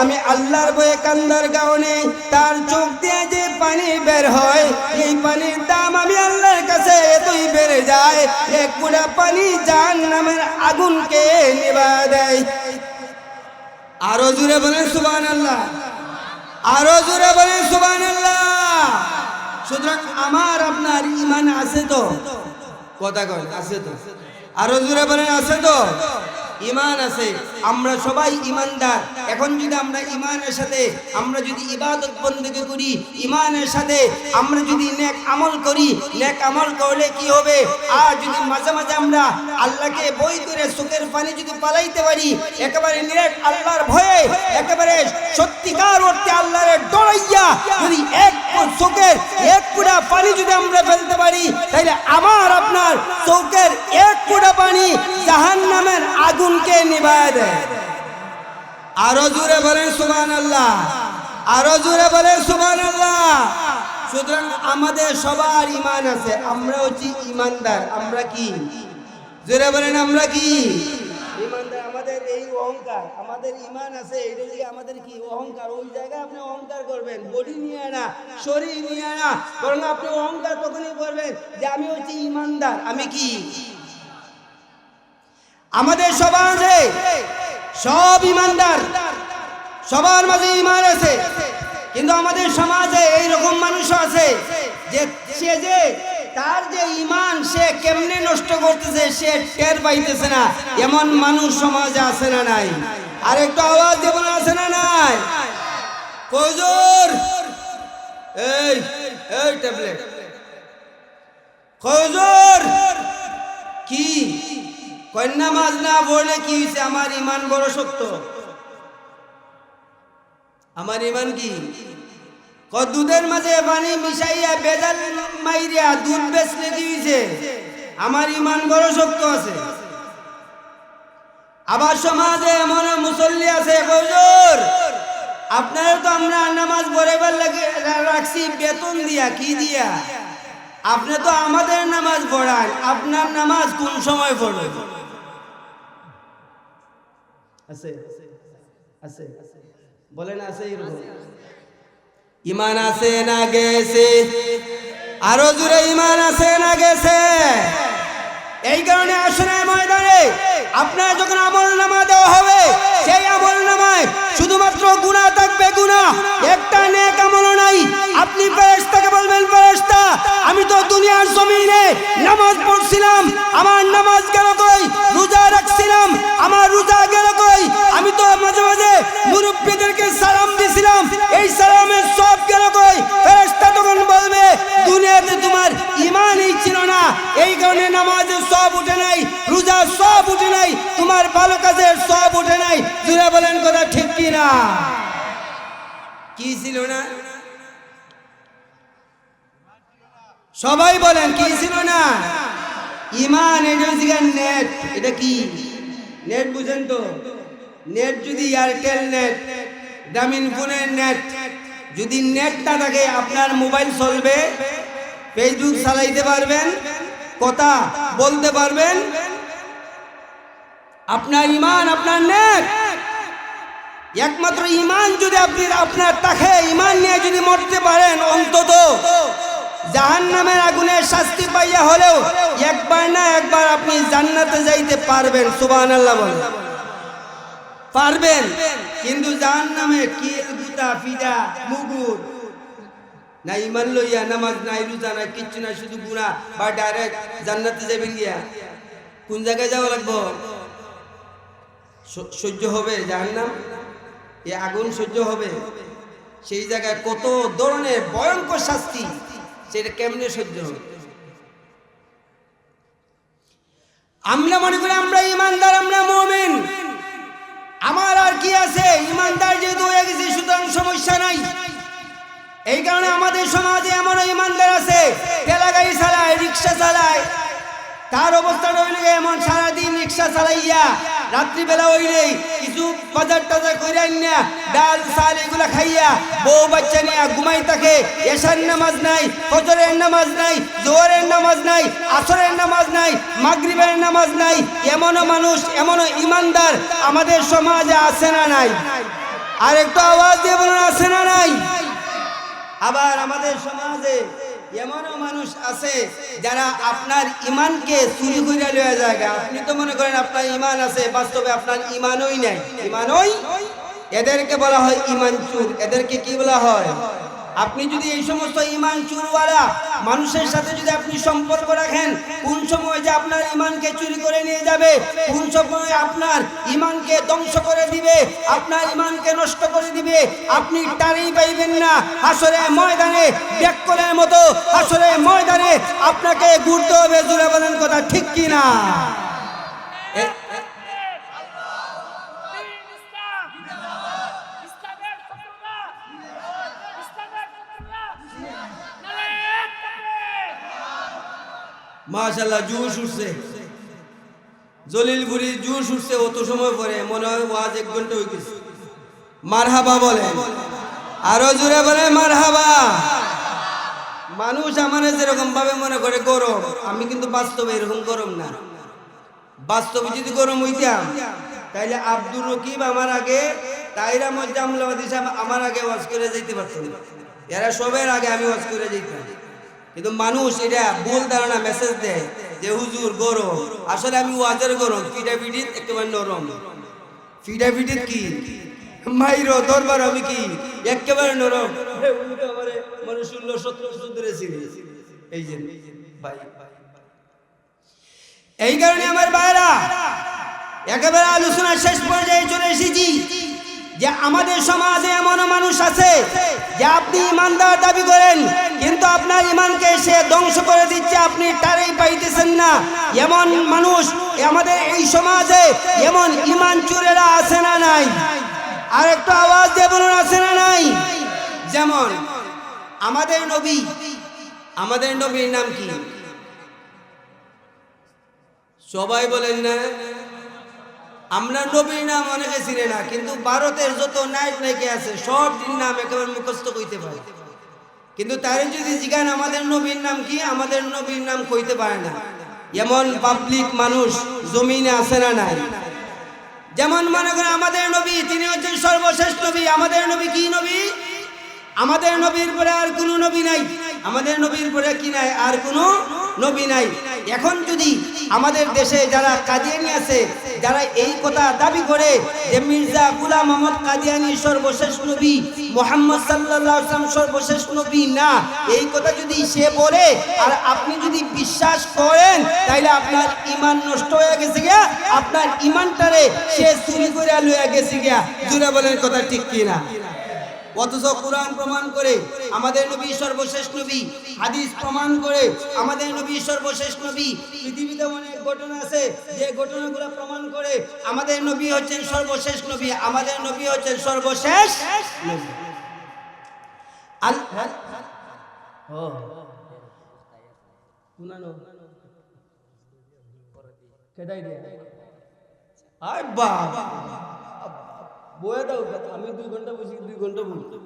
আমি আল্লাহর ভয়ে কান্দার কারণে তার চোখ দিয়ে যে পানি বের হয়, এই পানির দাম আমি আল্লাহর কাছে এতই বেড়ে যায় এক ফোঁটা পানি জাহান্নামের আগুনকে নিভা দেয়। আরো জোরে বলেন সুবহানাল্লাহ, আরো জোরে বলেন সুবহানাল্লাহ। সুতরাং আমার আপনার ঈমান আছে তো? কথা কয় আছে তো? আরো জোরে বলেন আছে তো? ইমান আছে, আমরা সবাই ইমানদার। এখন যদি আমরা ইমানের সাথে আমরা যদি ইবাদত বন্দেগি করি, ইমানের সাথে আমরা যদি নেক আমল করি, নেক আমল করলে কি হবে? আর যদি মাঝে মাঝে আমরা আল্লাহকে বই করে চোখের পানি যদি পালাইতে পারি, একেবারে নিরেট আল্লাহর ভয়ে, একেবারে সত্যিকার অর্থে আল্লাহর ডরাইয়া যদি এক চোখের এক ফুটা পানি যদি আমরা ফেলতে পারি, তাহলে আমার আপনার চোখের এক ফুটা পানি জাহান্নামের আগুনকে নিভায় দেয়। আরো জোরে বলেন সুবহানাল্লাহ, আরো জোরে বলেন সুবহানাল্লাহ। সুতরাং আমাদের সবার ইমান আছে, আমরা হচ্ছি ইমানদার। আমরা কি? জোরে বলেন আমরা কি? ইমানদার। আমাদের এই অহংকার, আমাদের ইমান আছে, এটা যে আমাদের কি অহংকার। ওই জায়গায় আপনি অহংকার করবেন, বডি নিয়ে না, শরীর নিয়ে না, বরং আপনি অহংকার তখনই করবেন যে আমি হচ্ছি ইমানদার। আমি কি? আমাদের সমাজে সব ইমানদার, সবার মাঝে ইমান আছে, কিন্তু আমাদের সমাজে এইরকম মানুষ আছে যে সে যে তার যে ইমান সে কেমনে নষ্ট করতেছে সে টের পাইতেছে না। এমন মানুষ সমাজে আছে না নাই? আর একটু আওয়াজ দেব না, আছে না নাই? কয়জোর এই এই ট্যাবলেট কয়জোর কি কন্যা মাছ না বলে কি হয়েছে? আমার ইমান বড় শক্ত। আমার ইমান কি? দুধের মাঝে পানি মিশাইয়া বেজাল মাইরিয়া দুধ বেচলে কি হয়েছে? আমার ইমান বড় শক্ত আছে। আবার সমাজে এমন মুসল্লি আছে হুজুর, আপনারা তো আমরা নামাজ পড়াবার লাগে রাখছি বেতন দিয়া, কি দিয়া? আপনি তো আমাদের নামাজ পড়ান, আপনার নামাজ কোন সময় পড়বে? আছে আছে বলেন, আছে এরকম? ইমান আছে না গেছে? আরো জোরে ইমান আছে না গেছে? এই কারণে আসলে ময়দানে আপনার যখন আমল নামা দেওয়া হবে, সেই আমল নামায় শুধুমাত্র গুনাহ থাকবে, গুনাহ, একটা নেক আমল নাই। আপনি ফেরেশতাকে বলবেন, ফেরেশতা আমি তো দুনিয়ার জমিনে নামাজ পড়ছিলাম, আমার নামাজ গেল কই? রোজা রাখছিলাম, আমার রোজা গেল কই? আমি তো মাঝে মাঝে মুরব্বিদেরকে সালাম দিছিলাম, এই সালামের সব গেল কই? ফেরেশতা তখন বলবে দুনিয়াতে তোমার ঈমানই ছিল না, এই কারণে নামাজের সব উঠে নাই, রোজা সব উঠে নাই, তোমার ভালো কাজের সব উঠে নাই। জোরে বলেন কথা ঠিক কি না? কি ছিল না? সবাই বলেন কি ছিল না? ইমান। এটা নেট, এটা কি নেট বুঝেন তো? নেট যদি এয়ারটেল নেট, গ্রামীণ ফোনের নেট, যদি নেট না থাকে আপনার মোবাইল চলবে, ফেসবুক চালাইতে পারবেন, কথা বলতে পারবেন, আপনার ইমান, আপনার নেট। একমাত্র ইমান যদি আপনি আপনার থাকে, ইমান নিয়ে যদি মরতে পারেন, অন্তত জাহান্নামের আগুনের শাস্তি পাইয়া হলেও একবার না একবার আপনি জান্নাতে যাইতে পারবেন। সুবহানাল্লাহ বলেন, পারবেন। কিন্তু জাহান্নামে কিল, গুতা, ফিদা, মুগুর না, ইমান লইয়া নামাজ নাই, রোজা নাই, কিচ্ছু নাই, শুধু গুনাহ, বা ডাইরেক্ট জান্নাতে যাবেন গিয়া কোন জায়গায় যাওয়া লাগবো? সহ্য হবে জাহান্নাম? এই আগুন সহ্য হবে? সেই জায়গায় কত ধরনের ভয়ঙ্কর শাস্তি, সেটা কেমনে সহ্য হবে? আমরা মনে করি আমরা ইমানদার, আমরা মুমিন, আমার আর কি আছে, ইমানদার যেহেতু হয়ে গেছে সুতরাং সমস্যা নাই। এই কারণে আমাদের সমাজে এমন ইমানদার আছে, ঠেলা গাড়ি চালায়, রিক্সা চালায়, তার অবস্থাটা হইলে এমন সারাদিন রিক্সা চালাইয়া রাত্রিবেলা হইলেই কিছু বাজার টাজার করে আনিয়া ডাল চাল এগুলা খাইয়া বউ বাচ্চা নিয়ে ঘুমাই থাকে। এশার নামাজ নাই, ফজরের নামাজ নাই, জোহরের নামাজ নাই, আসরের নামাজ নাই, মাগরিবের নামাজ নাই। এমনও মানুষ, এমনও ইমানদার আমাদের সমাজে আছে না নাই? আর একটু আওয়াজ দিয়ে বলুন, আছে না নাই? আবার আমাদের সমাজে এমনও মানুষ আছে যারা আপনার ইমানকে চুরি করে লয়ে যায়। আপনি তো মনে করেন আপনার ইমান আছে, বাস্তবে আপনার ইমানই নাই, ইমানই। এদেরকে বলা হয় ইমান চোর। এদেরকে কি বলা হয়? আপনি যদি এই সমস্ত ইমান চুরওয়ালা মানুষের সাথে যদি আপনি সম্পর্ক রাখেন, কোন সময় যে আপনার ইমানকে চুরি করে নিয়ে যাবে, কোন সময় আপনার ইমানকে ধ্বংস করে দিবে, আপনার ইমানকে নষ্ট করে দিবে, আপনি টানেই পাইবেন না। হাসরের ময়দানে ব্যাককলের মতো হাসরের ময়দানে আপনাকে ঘুরতে হবে। জোরে বলেন কথা ঠিক কিনা? মাশাআল্লাহ, জুস উঠছে, জলিলপুরি জুস উঠছে। অত সময় পরে মনে হয় ওয়াজ 1 ঘন্টা হয়ে গেছে। মারহাবা বলে, আরো জোরে বলে মারহাবা। মানুষ আমার যেরকম ভাবে মনে করে গরম, আমি কিন্তু বাস্তবে এরকম গরম না। বাস্তবে যদি গরম হইতাম তাইলে আব্দুর রকিব আমার আগে, তাইরা মজ্জামলাবাদী সাহেব আমার আগে ওয়াজ করে যাইতে পারতেন, এরা সবের আগে আমি ওয়াজ করে যাইতাম। কিন্তু মানুষ এটা ভুল ধারণা মেসেজ দেয় যে হুজুর গরম, আসলে আমি ওয়াজের গরম, ফিডাফিডিত একেবারে নরম। ফিডাফিডিত কি মাইরো দরবার, আমি কি একেবারে নরম। মানে 16-17 ধরে ছিল এই যে ভাই। এই কারণে আমার ভাইরা একেবারে আলোচনা শেষ পর্যায়ে চলে এসেছি যে আমাদের সমাজে এমন মানুষ আছে যে আপনি ইমানদার দাবি করেন, কিন্তু আপনার ইমানকে সে ধ্বংস করে দিচ্ছে, আপনি তারই পাইতেছেন না। এমন মানুষ আমাদের এই সমাজে, এমন ইমান চোরেরা আছে না নাই? আর একটু আওয়াজ দিয়ে বলুন, আছে না নাই? যেমন আমাদের নবী, আমাদের নবীর নাম কি? সবাই বলেন না? আমরা নবীর নাম অনেকে চিনে না, কিন্তু ভারতের যত নায়ক নায়িকা আছে সব নাম একেবারে মুখস্থ কইতে পারে। কিন্তু তারে যদি জিজ্ঞান আমাদের নবীর নাম কি, আমাদের নবীর নাম কইতে পারে না। এমন পাবলিক মানুষ জমিনে আছে না নাই? যেমন মনে করেন আমাদের নবী, তিনি হচ্ছেন সর্বশেষ নবী। আমাদের নবী কি নবী? আমাদের নবীর পরে আর কোনো নবী নাই। আমাদের নবীর পরে কি নাই? আর কোনো নবী নাই। এখন যদি আমাদের দেশে যারা কাদিয়ানি আছে, যারা এই কথা দাবি করে যে মির্জা গোলাম মোহাম্মদ কাদিয়ানি সর্বশেষ নবী, মুহাম্মদ সাল্লাল্লাহু আলাইহি ওয়াসাল্লাম সর্বশেষ নবী না, এই কথা যদি সে বলে আর আপনি যদি বিশ্বাস করেন, তাইলে আপনার ঈমান নষ্ট হয়ে গেছে গিয়া, আপনার ঈমানটারে সে চুরি করে লইয়া গেছে গিয়া। জুড়ে বলেন কথা ঠিক কিনা? অথচ কোরআন প্রমাণ করে আমাদের নবী সর্বশেষ নবী, হাদিস প্রমাণ করে আমাদের নবী সর্বশেষ নবী। পৃথিবীতে অনেক ঘটনা আছে যে ঘটনাগুলো প্রমাণ করে আমাদের নবী হচ্ছেন সর্বশেষ নবী, আমাদের নবী হচ্ছেন সর্বশেষ নবী। আমি 2 ঘন্টা বসি, 2 ঘন্টা বলতে।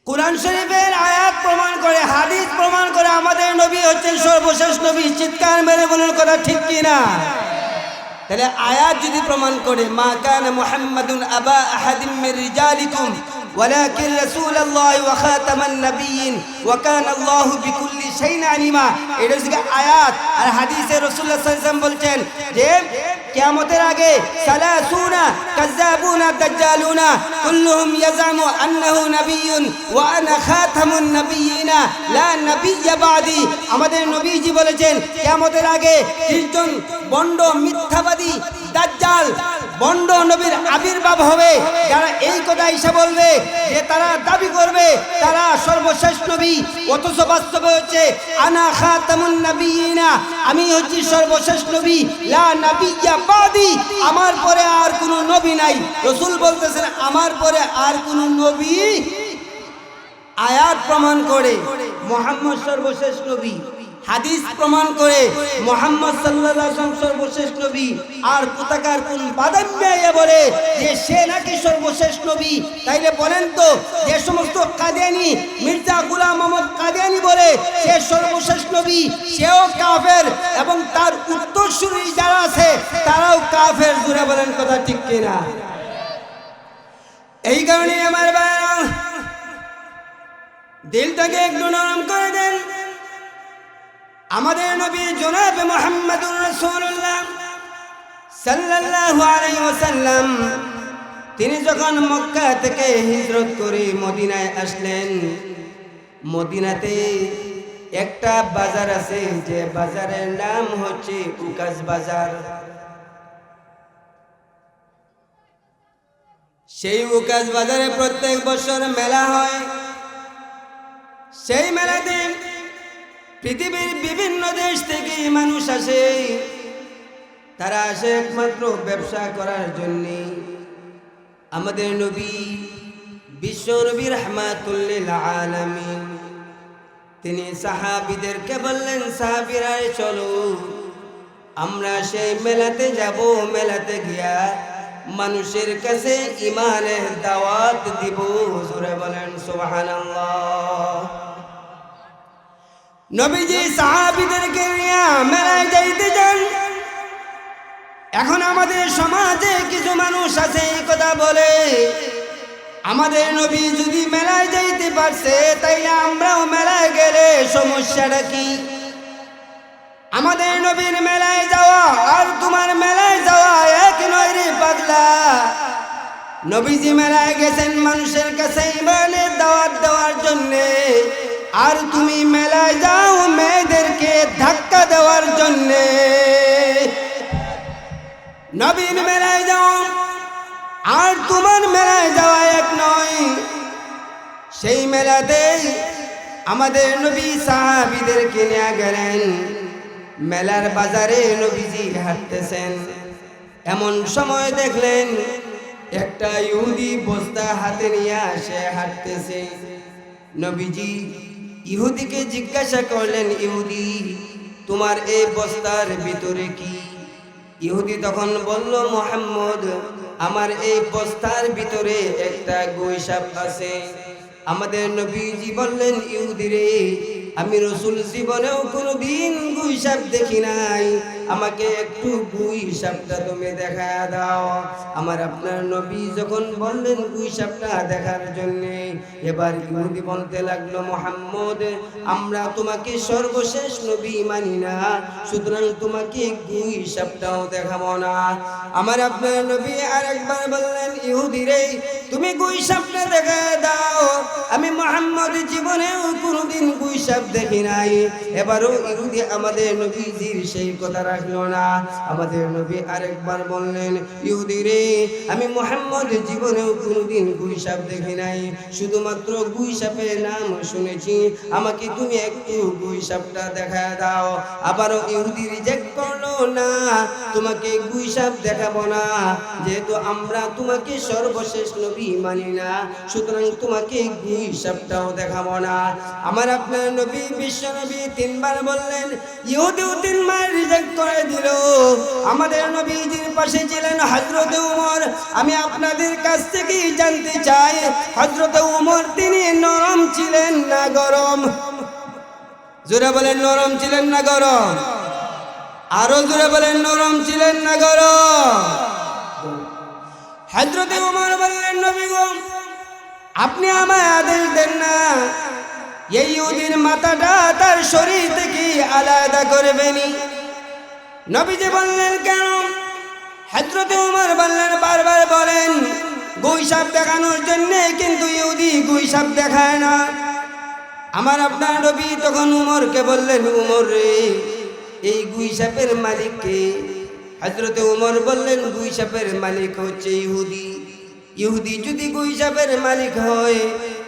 কুরআন শরীফের আয়াত প্রমাণ করে, হাদিস প্রমাণ করে আমাদের নবী হচ্ছেন সর্বশেষ নবী। চিৎকার মেরে বলুন কথা ঠিক কিনা? তাহলে আয়াত যদি প্রমাণ করে মা কানা মুহাম্মাদুন আবা আহাদিম মির রিজালিকুম ওয়ালাকিন রাসূলুল্লাহ ওয়া খাতামান নাবিয়্যিন ওয়া কানা আল্লাহু বিকুল্লি শাইইন আলিমা, এটা হচ্ছে আয়াত। আর হাদিসে রাসূলুল্লাহ সাল্লাল্লাহু আলাইহি ওয়াসাল্লাম বলছেন যে কিয়ামতের আগে সালাসুনা কাযাবুনা দাজ্জালুনা কুল্লুহুম ইয়াজামু আন্নাহু নাবিয়্যুন ওয়া আনা খাতামুন নাবিয়্যিনা লা নাবিয়্যা বাদি। আমাদের নবীজি বলেছেন কিয়ামতের আগে 30 জন বন্ড মিথ্যাবাদী দাজ্জাল বন্ড নবীর আবির্ভাব হবে, যারা এই কথা এসে বলবে যে তারা দাবি করবে তারা সর্বশেষ নবী, অথচ বাস্তবে হচ্ছে আনা খাতামুন নাবিয়্যিনা, আমি হচ্ছি সর্বশেষ নবী, লা নাবিয়্যা বাদি, আমার পরে আর কোনো নবী নাই। রাসূল বলতেছেন আমার পরে আর কোনো নবী। আয়াত প্রমাণ করে মুহাম্মদ সর্বশেষ নবী, হাদিস প্রমাণ করে মুহাম্মদ সাল্লাল্লাহু আলাইহি ওয়াসাল্লাম সর্বশেষ নবী। আর কোথাকার কোন বাদাম্যা বলে যে সে নাকি সর্বশেষ নবী, তাইলে বলেন তো যে সমস্ত কাদিয়ানি, মির্জা গোলাম মোহাম্মদ কাদিয়ানি বলে সে সর্বশেষ নবী, সেও কাফের এবং তার উত্তরসূরি যারা আছে তারাও কাফের। জুড়ে বলেন কথা ঠিক কিনা? এই কারণে আমার ভাইরা দিলটাকে একটু নরম করে দেন। আমাদের নবী জনাব মুহাম্মদুর রাসূলুল্লাহ সাল্লাল্লাহু আলাইহি ওয়াসাল্লাম তিনি যখন মক্কা থেকে হিজরত করে মদিনায় আসলেন, মদিনাতে একটা বাজার আছে যে বাজারের নাম হচ্ছে উকাস বাজার। সেই উকাস বাজারে প্রত্যেক বছর মেলা হয়। সেই মেলাতে পৃথিবীর বিভিন্ন দেশ থেকে মানুষ আসে। তারা আসে একমাত্র ব্যবসা করার জন্যে। আমাদের নবী বিশ্ব নবী রাহমাতুল লিল আলামিন তিনি সাহাবীদেরকে বললেন, সাহাবীরা চলো আমরা সেই মেলাতে যাব, মেলাতে গিয়া মানুষের কাছে ঈমানের দাওয়াত দিব। জোরে বলেন সুবহানাল্লাহ। নবীজি সাহাবীদেরকে নিয়ে মেলায় যাইতে যান। এখন আমাদের সমাজে কিছু মানুষ আছে এই কথা বলে, আমাদের নবী যদি মেলায় যাইতে পারছে তাইলে আমরাও মেলায় গেলে সমস্যাটা কি? আমাদের নবীর মেলায় যাওয়া আর তোমার মেলায় যাওয়া এক নয় রে পাগলা। নবীজি মেলায় গেছেন মানুষের কাছে ঈমানের দাওয়াত দেওয়ার জন্যে, আর তুমি মেলায় যাও মেয়েদেরকে ধাক্কা দেওয়ার জন্যে। নবীর মেলায় যাও আর তোমার মেলায় যাওয়া এক নয়। সেই মেলাতে আমাদের নবী সাহাবীদেরকে নিয়ে গেলেন। মেলার বাজারে নবীজি হাঁটতেছেন, এমন সময় দেখলেন একটা ইহুদি বস্তা হাতে নিয়ে আসে হাঁটতেছে। নবীজি ইহুদিকে জিজ্ঞাসা করলেন, ইহুদি তোমার এই বস্তার ভিতরে কি? ইহুদি তখন বলল, মুহাম্মদ আমার এই বস্তার ভিতরে একটা গুইসাপ আছে। আমাদের নবীজি বললেন, ইহুদি রে আমি রাসূল জীবনেও কোনোদিন গুইসাপ দেখি নাই, আমাকে একটু গুইসাপটা তুমি দেখা দাও। আমার আপনার নবী যখন বললেন গুইসাপটা দেখার জন্য, এবার ইহুদি বলতে লাগলো, মুহাম্মদ আমরা তোমাকে সর্বশেষ নবী মানি না, সুতরাং তোমাকে গুইসাপটাও দেখাবো না। আমার আপনার নবী আরেকবার বললেন, ইহুদি রে তুমি গুইসাপটা দেখা দাও, আমি মুহাম্মদ জীবনেও কোনোদিন গুইসাপ দেখি নাই। এবারও ইহুদি আমাদের নবীজির সেই কথা রাখলো না। আমাদের নবী আরেকবার বললেন, ইহুদি রে আমি মুহাম্মদ জীবনেও কোনোদিন গুইসাপ দেখি নাই, শুধুমাত্র গুইসাপের নাম শুনেছি, আমাকে তুমি একটু গুইসাপটা দেখা দাও। আবারও ইহুদি রিজেক্ট করলো, না তোমাকে গুইসাপ দেখাবো না, যেহেতু আমরা তোমাকে সর্বশেষ নবী মানি না, সুতরাং তোমাকে গুইসাপটাও দেখাবো না। আমার আপনার নবী বিশ্ব নবী তিনবার বললেন, ইহুদিও তিনবার রিজেক্ট করে দিল। আমাদের নবীজির পাশে ছিলেন হযরত ওমর। আমি আপনাদের কাছ থেকে জানতে চাই, হযরত ওমর তিনি নরম ছিলেন না গরম? জোরে বলেন নরম ছিলেন না গরম? আরো জোরে বলেন নরম ছিলেন না গরম? হযরত ওমর বললেন, নবী গো আপনি আমায় আদেশ দেন না এই ইহুদির মাথাটা তার শরীর থেকে আলাদা করবেনি। নবীজি বললেন, কেন? হযরত ওমর বললেন, বারবার বলেন গুইসাপ দেখানোর জন্য, কিন্তু ইহুদি গুইসাপ দেখায় না। আমার আপনার নবী তখন উমরকে বললেন, উমর রে এই গুইসাপের মালিক কে? হযরত ওমর বললেন, গুইসাপের মালিক হচ্ছে ইহুদি। ইহুদি যদি গুইসাপের মালিক হয়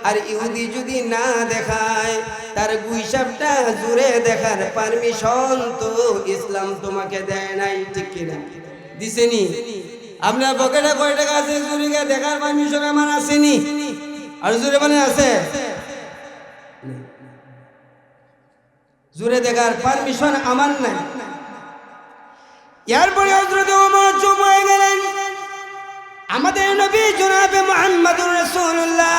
আর ইহুদি যদি না দেখায়, তার গুইসাপটা জুড়ে দেখার পারমিশন তো ইসলাম তোমাকে দেয় নাই, ঠিক কিনা? দিছেনি? আপনার পকেটে কয় টাকা আছে? জুড়ে দেখার পারমিশন আমার আসেনি? আর জুড়ে মানে আছে? জুড়ে দেখার পারমিশন আমার নাই। এরপরে হযরত ওমর চুপ হয়ে গেলেন। আমাদের নবী জনাবে মুহাম্মদুর রাসূলুল্লাহ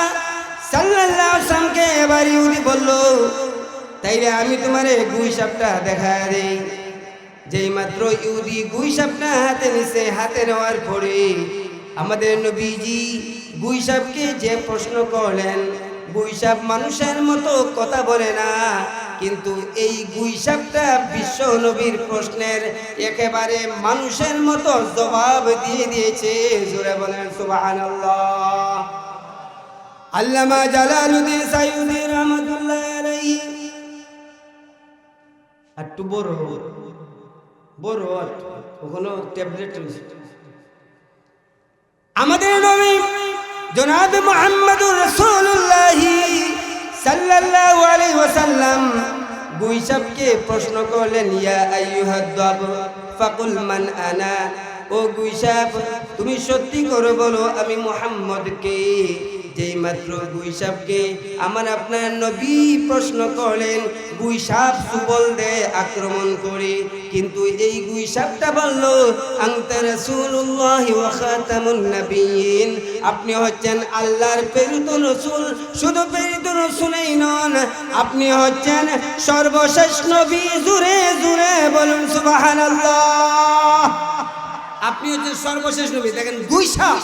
সাল্লাল্লাহু আলাইহি ওয়াসাল্লামকে এবার ইহুদি বলল, তাইলে আমি তোমারে গুইসাপটা দেখায় দেই। যেই মাত্র ইহুদি গুইসাপটা হাতে নিছে, হাতে নেওয়ার পরে আমাদের নবীজি গুইসাপকে যে প্রশ্ন করলেন, গুইসাপ মানুষের মতো কথা বলে না, কিন্তু এই গুইসাপটা বিশ্ব নবীর প্রশ্নের একেবারে মানুষের মতো জবাব দিয়ে দিয়েছে। জোরে বলেন সুবহানাল্লাহ। আল্লামা জালালউদ্দিন সাইয়্যিদি রহমাতুল্লাহ আলাইহি একটু বড় ওখানে ট্যাবলেট আমাদের নবী জনাব মুহাম্মদুর রাসূলুল্লাহ সাল্লাল্লাহু আলাইহি ওয়াসাল্লাম গুইসাপকে প্রশ্ন করলেন, ইয়া আইয়ুহাদ দাব ফাকুল মান আনা। ও গুইসাপ, তুমি সত্যি করে বলো আমি মুহাম্মদকে। যেই মাত্র গুইসাপকে আমার আপনার নবী প্রশ্ন করলেন, গুইসাপ সুবল দে আক্রমণ করে, কিন্তু এই গুইসাপটা বলল, আনতা রাসূলুল্লাহ ওয়া খাতামুন নবিয়্যিন, আপনি হচ্ছেন আল্লাহর প্রেরিত রাসূল। শুধু প্রেরিত রাসূলই নন, আপনি হচ্ছেন সর্বশেষ নবী। জোরে জোরে বলুন সুবহানাল্লাহ। আপনি হচ্ছেন সর্বশেষ নবী। দেখেন গুইসাপ,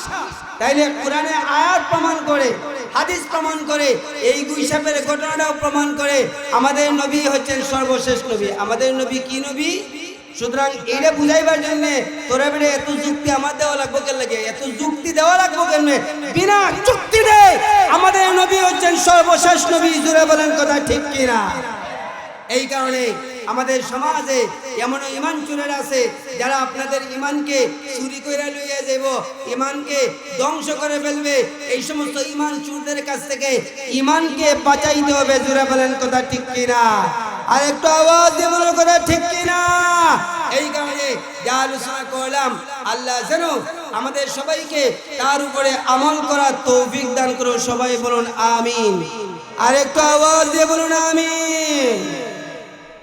তাইলে কোরআনে আয়াত প্রমাণ করে, হাদিস প্রমাণ করে, এই গুইসাপের ঘটনাটাও প্রমাণ করে আমাদের নবী হচ্ছেন সর্বশেষ নবী। আমাদের নবী কি নবী? সুতরাং এটা বুঝাইবার জন্য তোরা বেড়ে এত যুক্তি আমার দেওয়া লাগবো কেন লাগে? এত যুক্তি দেওয়া লাগবো কেন? বিনা যুক্তি দেয় আমাদের নবী হচ্ছেন সর্বশেষ নবী। জোরে বলেন কথা ঠিক কিনা? এই কারণে আমাদের সমাজে এমন ইমান চোরের আছে যারা আপনাদের ইমানকে চুরি করে লইয়া যাব, ইমানকে ধ্বংস করে ফেলবে। এই সমস্ত ইমান চোরদের কাছ থেকে ইমানকে বাঁচাইতে হবে। জোরে বলেন কথা ঠিক কিনা? আর একটু আওয়াজ দিয়ে বলার কথা ঠিক কিনা? এই কারণে যা আলোচনা করলাম, আল্লাহ যেন আমাদের সবাইকে তার উপরে আমল করার তৌফিক দান করুন। সবাই বলুন আমিন। আর একটু আওয়াজ দিয়ে বলুন আমিন।